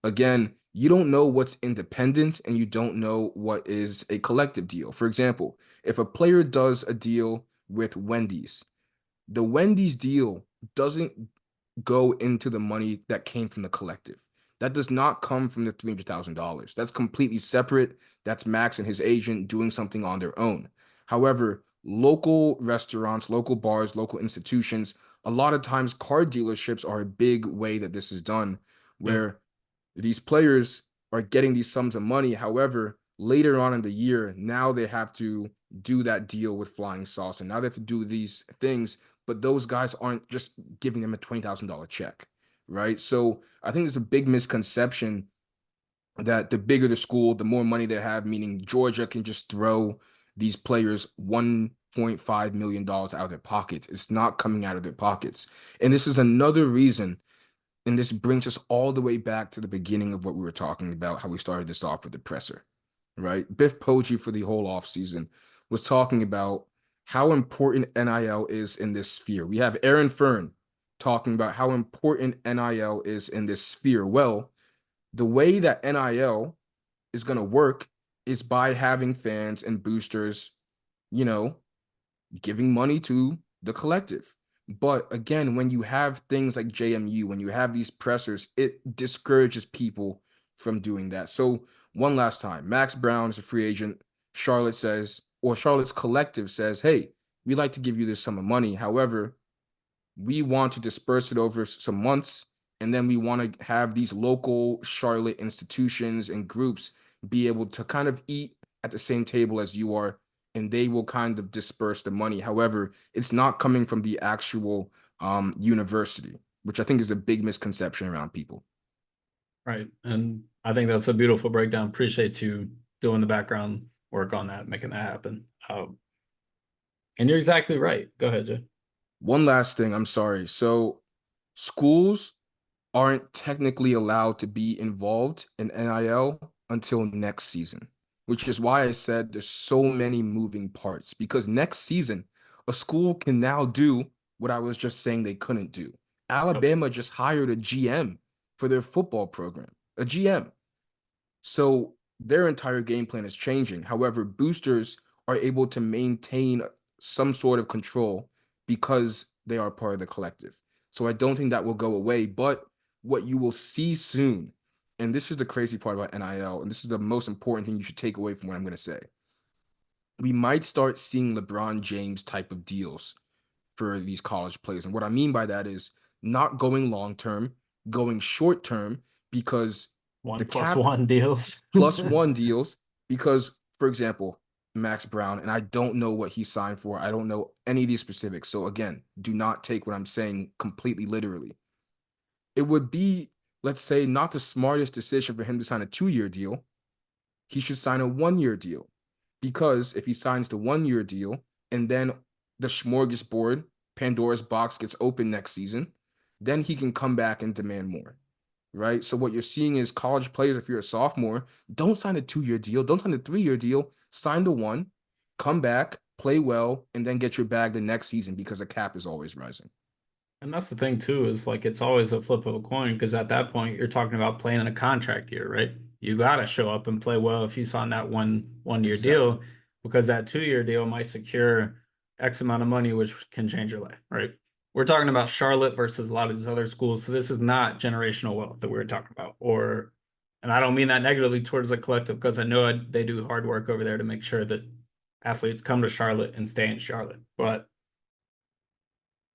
Again, you don't know what's independent and you don't know what is a collective deal. For example, if a player does a deal with Wendy's, the Wendy's deal doesn't go into the money that came from the collective. That does not come from the $300,000. That's completely separate. That's Max and his agent doing something on their own. However, local restaurants, local bars, local institutions, a lot of times car dealerships are a big way that this is done, where these players are getting these sums of money. However, later on in the year, now they have to do that deal with Flying Saucer. Now they have to do these things, but those guys aren't just giving them a $20,000 check, right? So I think there's a big misconception that the bigger the school, the more money they have, meaning Georgia can just throw these players $1.5 million out of their pockets. It's not coming out of their pockets. And this is another reason, and this brings us all the way back to the beginning of what we were talking about, how we started this off with the presser, right? Biff Poggi for the whole offseason was talking about how important NIL is in this sphere. We have Aaron Fern talking about how important NIL is in this sphere. Well, the way that NIL is going to work is by having fans and boosters, you know, giving money to the collective. But again, when you have things like JMU, when you have these pressers, it discourages people from doing that. So one last time, Max Brown is a free agent. Charlotte says, or Charlotte's collective says, hey, we'd like to give you this sum of money. However, we want to disperse it over some months, and then we want to have these local Charlotte institutions and groups be able to kind of eat at the same table as you are, and they will kind of disperse the money. However, it's not coming from the actual university, which I think is a big misconception around people. Right. And I think that's a beautiful breakdown. Appreciate you doing the background work on that, making that happen. And you're exactly right. Go ahead, Jay. One last thing, I'm sorry. So schools aren't technically allowed to be involved in NIL until next season, which is why I said there's so many moving parts, because next season, a school can now do what I was just saying they couldn't do. Alabama just hired a GM for their football program, a GM. So their entire game plan is changing. However, boosters are able to maintain some sort of control because they are part of the collective. So I don't think that will go away. But what you will see soon, and this is the crazy part about NIL, and this is the most important thing you should take away from what I'm going to say. We might start seeing LeBron James type of deals for these college players. And what I mean by that is not going long term, going short term, because the cap 1+1 deals. +1 deals, because, for example, Max Brown, and I don't know what he signed for. I don't know any of these specifics. So again, do not take what I'm saying completely literally. It would be, let's say, not the smartest decision for him to sign a 2-year deal. He should sign a 1-year deal, because if he signs the 1-year deal and then the smorgasbord, Pandora's box, gets open next season, then he can come back and demand more. Right? So what you're seeing is college players, if you're a sophomore, don't sign a 2-year deal, don't sign a 3-year deal, sign the 1, come back, play well, and then get your bag the next season, because the cap is always rising. And that's the thing too, is like it's always a flip of a coin, because at that point you're talking about playing in a contract year, right? You gotta show up and play well if you sign that one-year deal, because that 2-year deal might secure X amount of money, which can change your life, right? We're talking about Charlotte versus a lot of these other schools. So this is not generational wealth that we're talking about. And I don't mean that negatively towards the collective, because I know they do hard work over there to make sure that athletes come to Charlotte and stay in Charlotte. But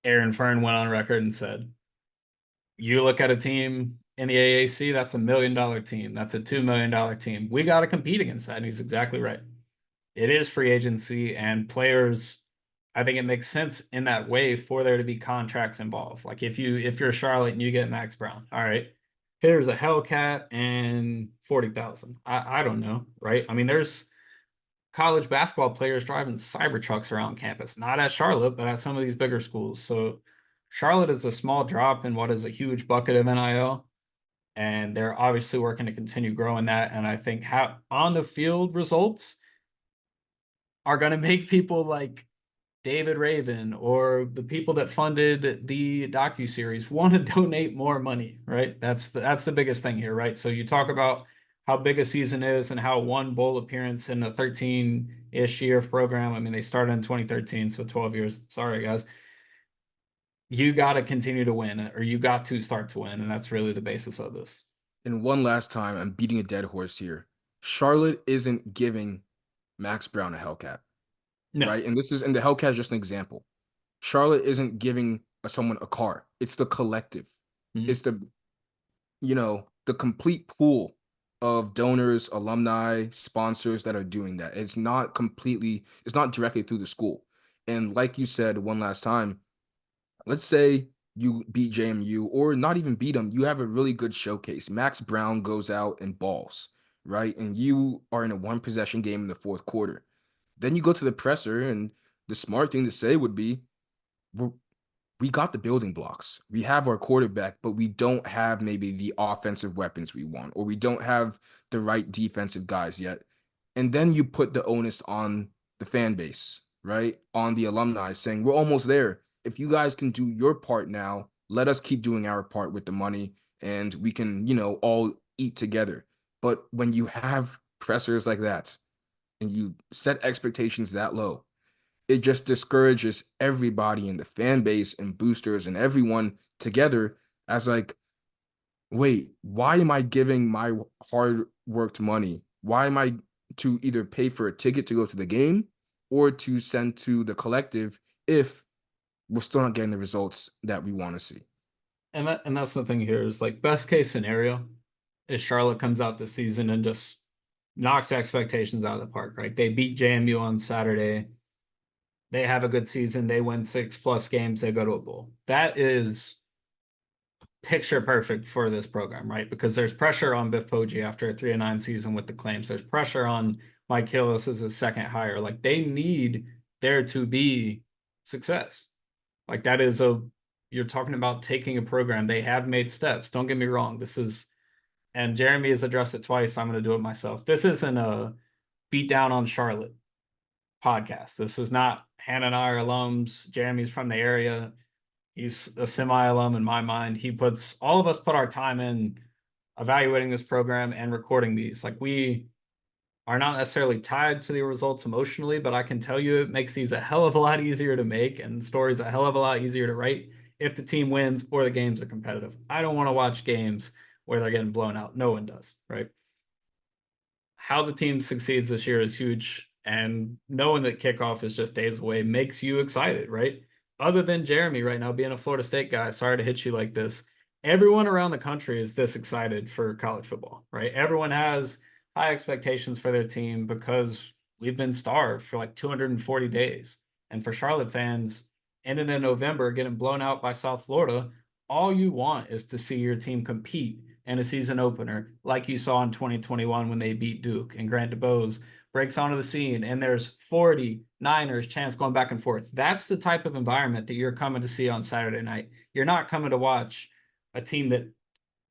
Aaron Fern went on record and said, you look at a team in the AAC, that's $1 million team. That's a $2 million team. We got to compete against that. And he's exactly right. It is free agency, and players, I think it makes sense in that way for there to be contracts involved. Like if you're Charlotte and you get Max Brown, all right, here's a Hellcat and 40,000. I don't know, right? I mean, there's college basketball players driving Cybertrucks around campus, not at Charlotte, but at some of these bigger schools. So Charlotte is a small drop in what is a huge bucket of NIL, and they're obviously working to continue growing that. And I think how on the field results are going to make people like David Raven or the people that funded the docuseries want to donate more money, right? That's the biggest thing here, right? So you talk about how big a season is and how one bowl appearance in a 13-ish year program. I mean, they started in 2013, so 12 years. Sorry, guys. You got to continue to win, or you got to start to win, and that's really the basis of this. And one last time, I'm beating a dead horse here. Charlotte isn't giving Max Brown a Hellcat, No. right? And the Hellcat is just an example. Charlotte isn't giving someone a car. It's the collective. Mhm. It's the complete pool of donors, alumni, sponsors that are doing that. It's not directly through the school. And like you said one last time, let's say you beat JMU or not even beat them, you have a really good showcase. Max Brown goes out and balls, right? And you are in a one possession game in the fourth quarter. Then you go to the presser, and the smart thing to say would be, we got the building blocks. We have our quarterback, but we don't have maybe the offensive weapons we want, or we don't have the right defensive guys yet. And then you put the onus on the fan base, right? On the alumni, saying, we're almost there. If you guys can do your part now, let us keep doing our part with the money, and we can, all eat together. But when you have pressers like that and you set expectations that low, it just discourages everybody in the fan base and boosters and everyone together as like, wait, why am I giving my hard worked money? Why am I to either pay for a ticket to go to the game or to send to the collective if we're still not getting the results that we want to see? And that's the thing here is like best case scenario is Charlotte comes out this season and just knocks expectations out of the park, right? They beat JMU on Saturday. They have a good season. They win 6+ games. They go to a bowl. That is picture perfect for this program, right? Because there's pressure on Biff Poggi after a 3-9 season with the claims. There's pressure on Mike Hillis as a second hire. Like they need there to be success. Like that is you're talking about taking a program. They have made steps. Don't get me wrong. And Jeremy has addressed it twice. I'm going to do it myself. This isn't a beat down on Charlotte podcast. This is not Hannah and I are alums. Jeremy's from the area. He's a semi-alum in my mind. All of us put our time in evaluating this program and recording these. Like we are not necessarily tied to the results emotionally, but I can tell you it makes these a hell of a lot easier to make and stories a hell of a lot easier to write if the team wins or the games are competitive. I don't want to watch games where they're getting blown out. No one does, right? How the team succeeds this year is huge. And knowing that kickoff is just days away makes you excited, right? Other than Jeremy right now being a Florida State guy, sorry to hit you like this. Everyone around the country is this excited for college football, right? Everyone has high expectations for their team because we've been starved for like 240 days. And for Charlotte fans, ending in November, getting blown out by South Florida, all you want is to see your team compete in a season opener like you saw in 2021 when they beat Duke and Grant DuBose breaks onto the scene and there's 40 Niners chants going back and forth. That's the type of environment that you're coming to see on Saturday night. You're not coming to watch a team that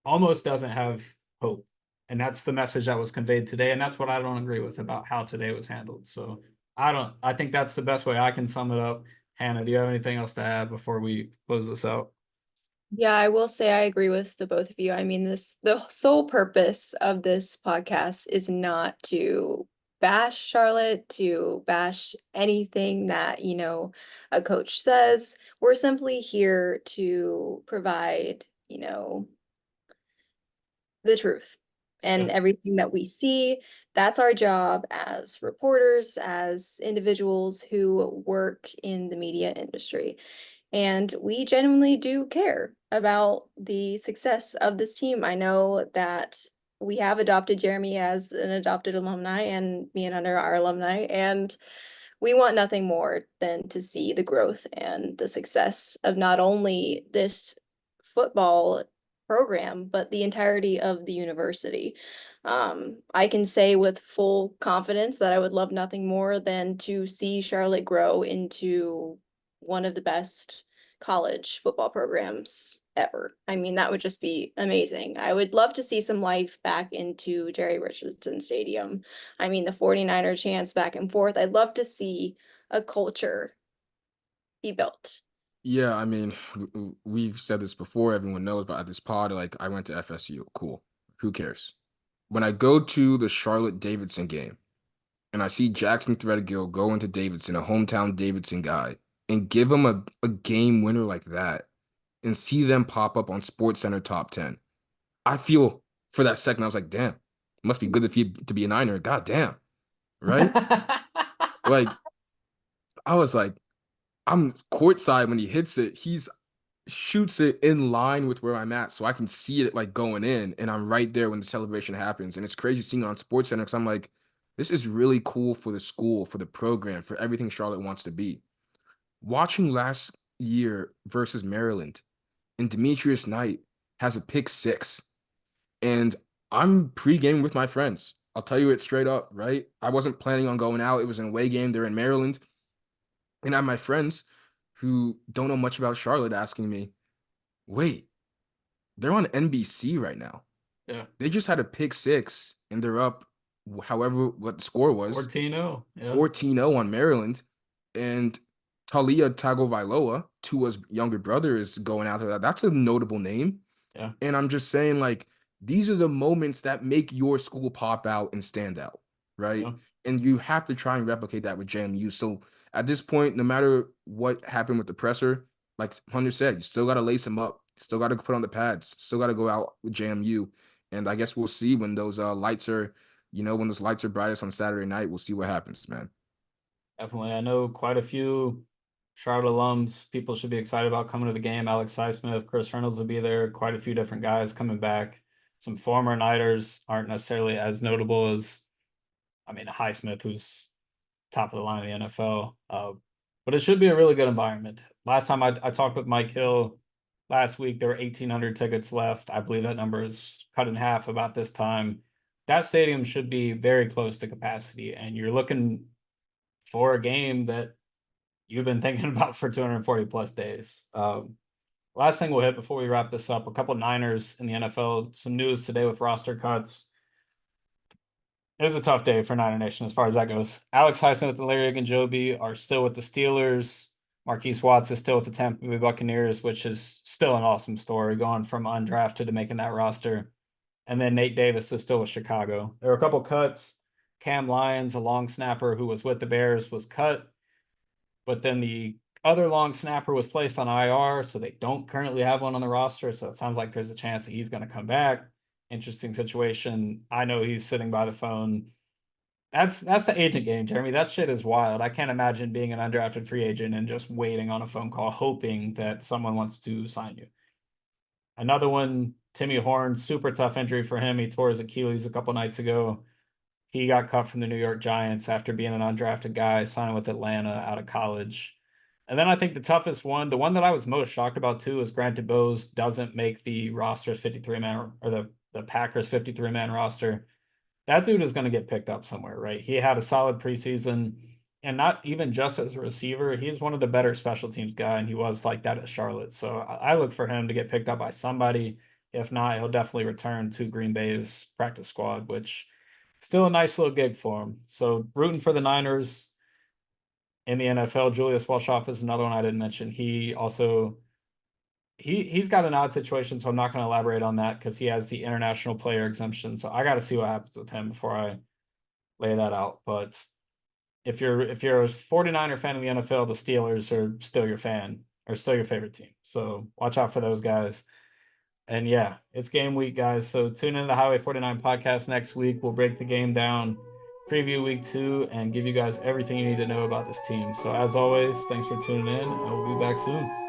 almost doesn't have hope. And that's the message that was conveyed today. And that's what I don't agree with about how today was handled. So I think that's the best way I can sum it up. Hannah, do you have anything else to add before we close this out? Yeah, I will say I agree with the both of you. I mean, the sole purpose of this podcast is not to bash Charlotte, to bash anything that, a coach says. We're simply here to provide, the truth and Yeah. everything that we see. That's our job as reporters, as individuals who work in the media industry. And we genuinely do care about the success of this team. I know that we have adopted Jeremy as an adopted alumni, and me and Hunter are alumni, and we want nothing more than to see the growth and the success of not only this football program, but the entirety of the university. I can say with full confidence that I would love nothing more than to see Charlotte grow into one of the best college football programs ever. I mean, that would just be amazing. I would love to see some life back into Jerry Richardson Stadium. I mean, the 49er chants back and forth. I'd love to see a culture he built. Yeah, I mean, we've said this before, everyone knows, but at this pod, like, I went to FSU. Cool. Who cares? When I go to the Charlotte Davidson game and I see Jackson Threadgill go into Davidson, a hometown Davidson guy, and give him a game winner like that and see them pop up on SportsCenter top 10, I feel for that second, I was like, damn, it must be good to be a Niner. God damn. Right? Like, I was like, I'm courtside when he hits it. He's shoots it in line with where I'm at, so I can see it like going in, and I'm right there when the celebration happens. And it's crazy seeing it on SportsCenter because I'm like, this is really cool for the school, for the program, for everything Charlotte wants to be. Watching last year versus Maryland, and Demetrius Knight has a pick six, and I'm pre-gaming with my friends. I'll tell you it straight up, right? I wasn't planning on going out. It was an away game. They're in Maryland. And I have my friends who don't know much about Charlotte asking me, wait, they're on NBC right now. Yeah. They just had a pick six and they're up however what the score was. 14-0. Yeah. 14-0 on Maryland. And Talia Tagovailoa, Tua's younger brother, is going out there. That's a notable name. Yeah. And I'm just saying, like, these are the moments that make your school pop out and stand out, right? Yeah. And you have to try and replicate that with JMU. So at this point, no matter what happened with the presser, like Hunter said, you still got to lace them up. Still got to put on the pads. Still got to go out with JMU. And I guess we'll see when those lights are, when those lights are brightest on Saturday night. We'll see what happens, man. Definitely. I know quite a few Charlotte alums. People should be excited about coming to the game. Alex Highsmith, Chris Reynolds will be there. Quite a few different guys coming back. Some former Niders aren't necessarily as notable as, Highsmith, who's top of the line in the NFL. But it should be a really good environment. Last time I talked with Mike Hill last week, there were 1,800 tickets left. I believe that number is cut in half about this time. That stadium should be very close to capacity, and you're looking for a game that you've been thinking about for 240 plus days. Last thing we'll hit before we wrap this up, a couple Niners in the NFL, some news today with roster cuts. It was a tough day for Niner Nation as far as that goes. Alex Highsmith and Larry Ogunjobi are still with the Steelers. Marquise Watts is still with the Tampa Bay Buccaneers, which is still an awesome story, going from undrafted to making that roster. And then Nate Davis is still with Chicago. There were a couple cuts. Cam Lyons, a long snapper who was with the Bears, was cut. But then the other long snapper was placed on IR, so they don't currently have one on the roster. So it sounds like there's a chance that he's going to come back. Interesting situation. I know he's sitting by the phone. That's the agent game, Jeremy. That shit is wild. I can't imagine being an undrafted free agent and just waiting on a phone call, hoping that someone wants to sign you. Another one, Timmy Horn, super tough injury for him. He tore his Achilles a couple nights ago. He got cut from the New York Giants after being an undrafted guy, signing with Atlanta out of college. And then I think the toughest one, the one that I was most shocked about too, is Granted Bowes doesn't make the roster's 53-man or the Packers 53-man roster. That dude is going to get picked up somewhere, right? He had a solid preseason, and not even just as a receiver. He's one of the better special teams guy, and he was like that at Charlotte. So I look for him to get picked up by somebody. If not, he'll definitely return to Green Bay's practice squad, which still a nice little gig for him. So rooting for the Niners in the NFL. Julius Walshoff is another one I didn't mention. He also he's got an odd situation, so I'm not going to elaborate on that because he has the international player exemption. So I got to see what happens with him before I lay that out. But if you're a 49er fan of the NFL, the Steelers are still your fan or still your favorite team. So watch out for those guys. And yeah, it's game week, guys. So tune in to the Highway 49 podcast next week. We'll break the game down, preview week 2, and give you guys everything you need to know about this team. So as always, thanks for tuning in, and we'll be back soon.